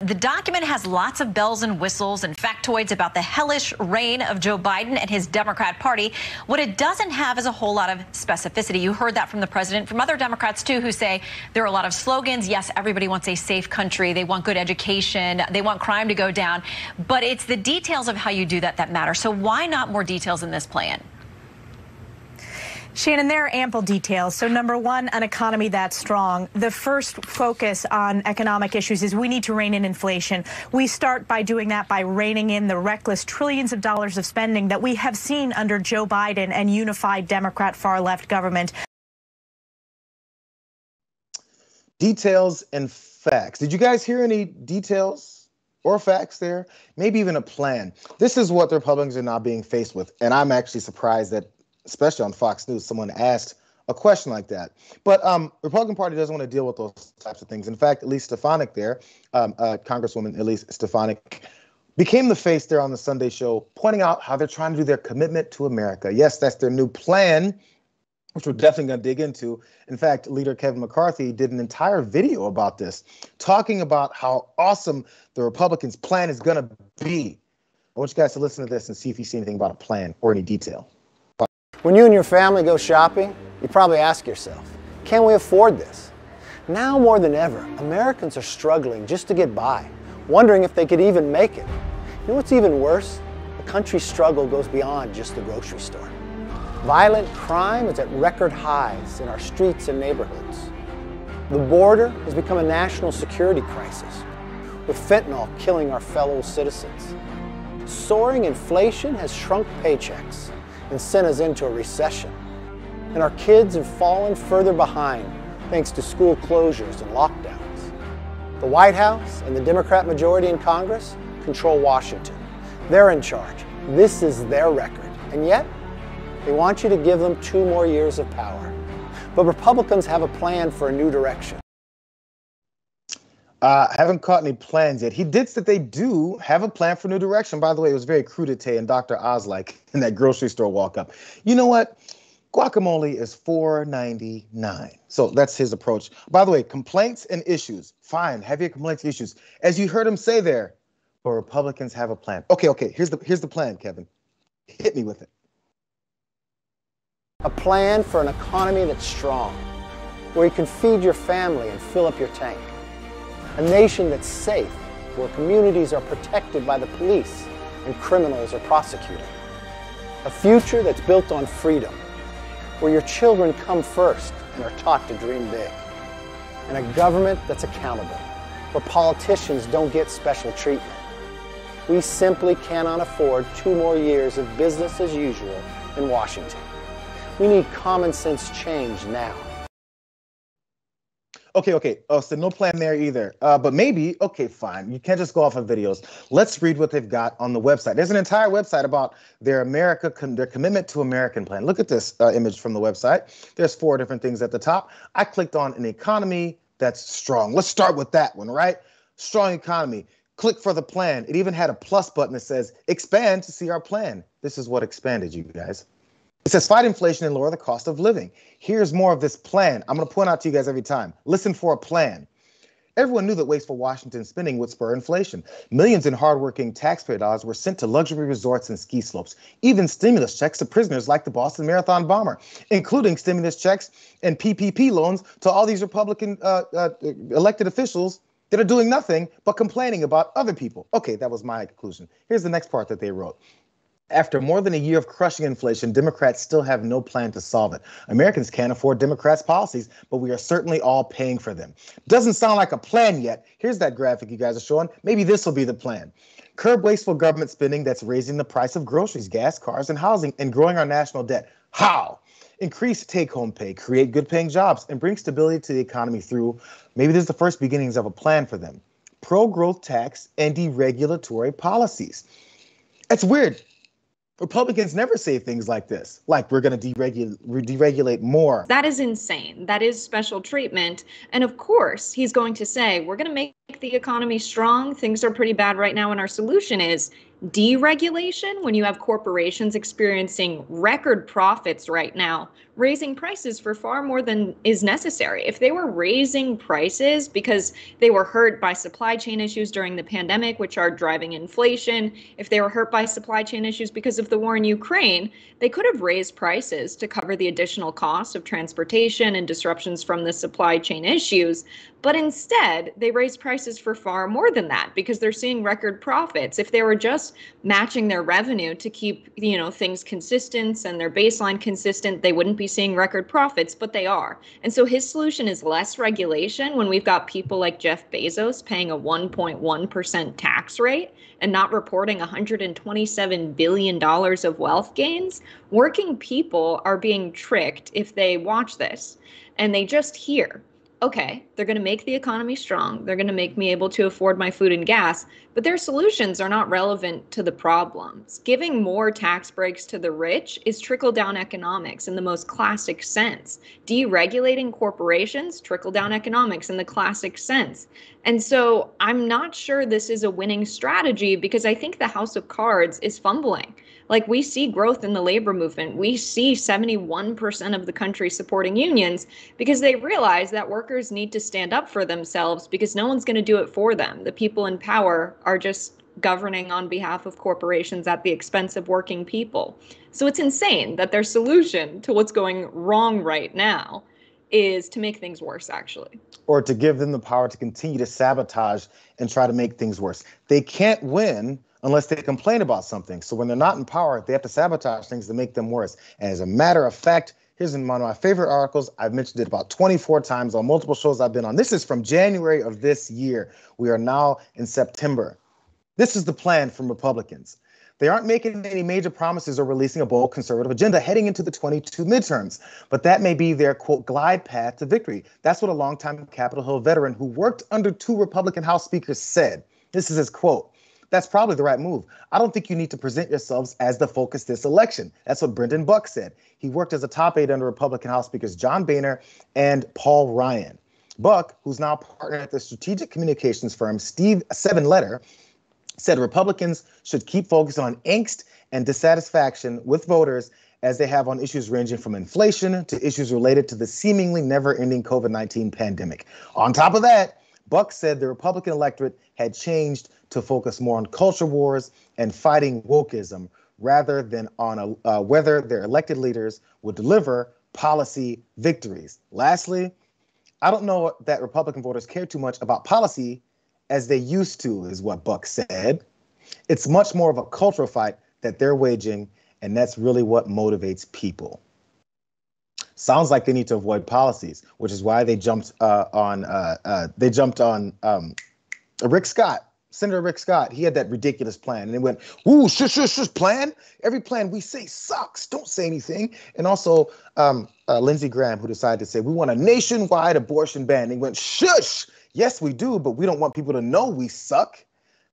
The document has lots of bells and whistles and factoids about the hellish reign of Joe Biden and his Democrat Party. What it doesn't have is a whole lot of specificity. You heard that from the president, from other Democrats, too, who say there are a lot of slogans. Yes, everybody wants a safe country. They want good education. They want crime to go down. But it's the details of how you do that that matter. So why not more details in this plan? Shannon, there are ample details. So number one, an economy that's strong. The first focus on economic issues is we need to rein in inflation. We start by doing that by reining in the reckless trillions of dollars of spending that we have seen under Joe Biden and unified Democrat far-left government. Details and facts. Did you guys hear any details or facts there? Maybe even a plan. This is what the Republicans are now being faced with. And I'm actually surprised that, especially on Fox News, someone asked a question like that. But Republican Party doesn't want to deal with those types of things. In fact, Elise Stefanik there, Congresswoman Elise Stefanik, became the face there on the Sunday show, pointing out how they're trying to do their commitment to America. Yes, that's their new plan, which we're definitely going to dig into. In fact, Leader Kevin McCarthy did an entire video about this, talking about how awesome the Republicans' plan is going to be. I want you guys to listen to this and see if you see anything about a plan or any detail. When you and your family go shopping, you probably ask yourself, can we afford this? Now more than ever, Americans are struggling just to get by, wondering if they could even make it. You know what's even worse? The country's struggle goes beyond just the grocery store. Violent crime is at record highs in our streets and neighborhoods. The border has become a national security crisis, with fentanyl killing our fellow citizens. Soaring inflation has shrunk paychecks and sent us into a recession. And our kids have fallen further behind thanks to school closures and lockdowns. The White House and the Democrat majority in Congress control Washington. They're in charge. This is their record. And yet, they want you to give them 2 more years of power. But Republicans have a plan for a new direction. Haven't caught any plans yet. He did say they do have a plan for new direction. By the way, it was very crudité and Dr. Oz-like in that grocery store walk-up. You know what? Guacamole is $4.99. So that's his approach. By the way, complaints and issues. Fine, have your complaints and issues. As you heard him say there, but Republicans have a plan. Okay, here's the plan, Kevin. Hit me with it. A plan for an economy that's strong, where you can feed your family and fill up your tank. A nation that's safe, where communities are protected by the police and criminals are prosecuted. A future that's built on freedom, where your children come first and are taught to dream big. And a government that's accountable, where politicians don't get special treatment. We simply cannot afford 2 more years of business as usual in Washington. We need common sense change now. Okay. Oh, so no plan there either. But maybe, okay, fine. You can't just go off of videos. Let's read what they've got on the website. There's an entire website about their their commitment to American plan. Look at this image from the website. There's 4 different things at the top. I clicked on an economy that's strong. Let's start with that one, right? Strong economy. Click for the plan. It even had a plus button that says expand to see our plan. This is what expanded, you guys. It says fight inflation and lower the cost of living. Here's more of this plan. I'm going to point out to you guys every time. Listen for a plan. Everyone knew that wasteful Washington spending would spur inflation. Millions in hardworking taxpayer dollars were sent to luxury resorts and ski slopes. Even stimulus checks to prisoners like the Boston Marathon bomber, including stimulus checks and PPP loans to all these Republican elected officials that are doing nothing but complaining about other people. Okay, that was my conclusion. Here's the next part that they wrote. After more than a year of crushing inflation, Democrats still have no plan to solve it. Americans can't afford Democrats' policies, but we are certainly all paying for them. Doesn't sound like a plan yet. Here's that graphic you guys are showing. Maybe this will be the plan. Curb wasteful government spending that's raising the price of groceries, gas, cars, and housing, and growing our national debt. How? Increase take-home pay, create good-paying jobs, and bring stability to the economy through, maybe this is the first beginnings of a plan for them, pro-growth tax and deregulatory policies. That's weird. Republicans never say things like this, like we're going to deregulate more. That is insane. That is special treatment. And of course, he's going to say, we're going to make the economy strong. Things are pretty bad right now, and our solution is deregulation. When you have corporations experiencing record profits right now, raising prices for far more than is necessary. If they were raising prices because they were hurt by supply chain issues during the pandemic, which are driving inflation, if they were hurt by supply chain issues because of the war in Ukraine, they could have raised prices to cover the additional costs of transportation and disruptions from the supply chain issues. But instead, they raise prices for far more than that because they're seeing record profits. If they were just matching their revenue to keep, things consistent and their baseline consistent, they wouldn't be seeing record profits, but they are. And so his solution is less regulation when we've got people like Jeff Bezos paying a 1.1% tax rate and not reporting $127 billion of wealth gains. Working people are being tricked if they watch this and they just hear, okay, they're going to make the economy strong. They're going to make me able to afford my food and gas, but their solutions are not relevant to the problems. Giving more tax breaks to the rich is trickle-down economics in the most classic sense. Deregulating corporations, trickle-down economics in the classic sense. And so I'm not sure this is a winning strategy because I think the House of Cards is fumbling. Like, we see growth in the labor movement. We see 71% of the country supporting unions because they realize that workers need to stand up for themselves because no one's going to do it for them. The people in power are just governing on behalf of corporations at the expense of working people. So it's insane that their solution to what's going wrong right now is to make things worse, actually. Or to give them the power to continue to sabotage and try to make things worse. They can't win unless they complain about something. So when they're not in power, they have to sabotage things to make them worse. And as a matter of fact, here's one of my favorite articles. I've mentioned it about 24 times on multiple shows I've been on. This is from January of this year. We are now in September. This is the plan from Republicans. They aren't making any major promises or releasing a bold conservative agenda heading into the 22 midterms, but that may be their, quote, glide path to victory. That's what a longtime Capitol Hill veteran who worked under two Republican House speakers said. This is his quote. That's probably the right move. I don't think you need to present yourselves as the focus this election. That's what Brendan Buck said. He worked as a top aide under Republican House Speakers John Boehner and Paul Ryan. Buck, who's now partner at the strategic communications firm Steve Seven Letter, said Republicans should keep focused on angst and dissatisfaction with voters as they have on issues ranging from inflation to issues related to the seemingly never-ending COVID-19 pandemic. On top of that, Buck said the Republican electorate had changed to focus more on culture wars and fighting wokeism rather than on whether their elected leaders would deliver policy victories. Lastly, I don't know that Republican voters care too much about policy as they used to, is what Buck said. It's much more of a cultural fight that they're waging, and that's really what motivates people. Sounds like they need to avoid policies, which is why they jumped on Rick Scott. Senator Rick Scott, he had that ridiculous plan, and they went, ooh, shush, plan? Every plan we say sucks. Don't say anything. And also Lindsey Graham, who decided to say, we want a nationwide abortion ban. And he went, shush. Yes, we do, but we don't want people to know we suck.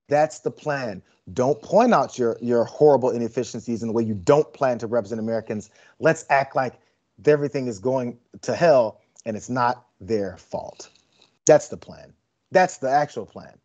That's the plan. Don't point out your horrible inefficiencies in the way you don't plan to represent Americans. Let's act like everything is going to hell and it's not their fault. That's the plan. That's the actual plan.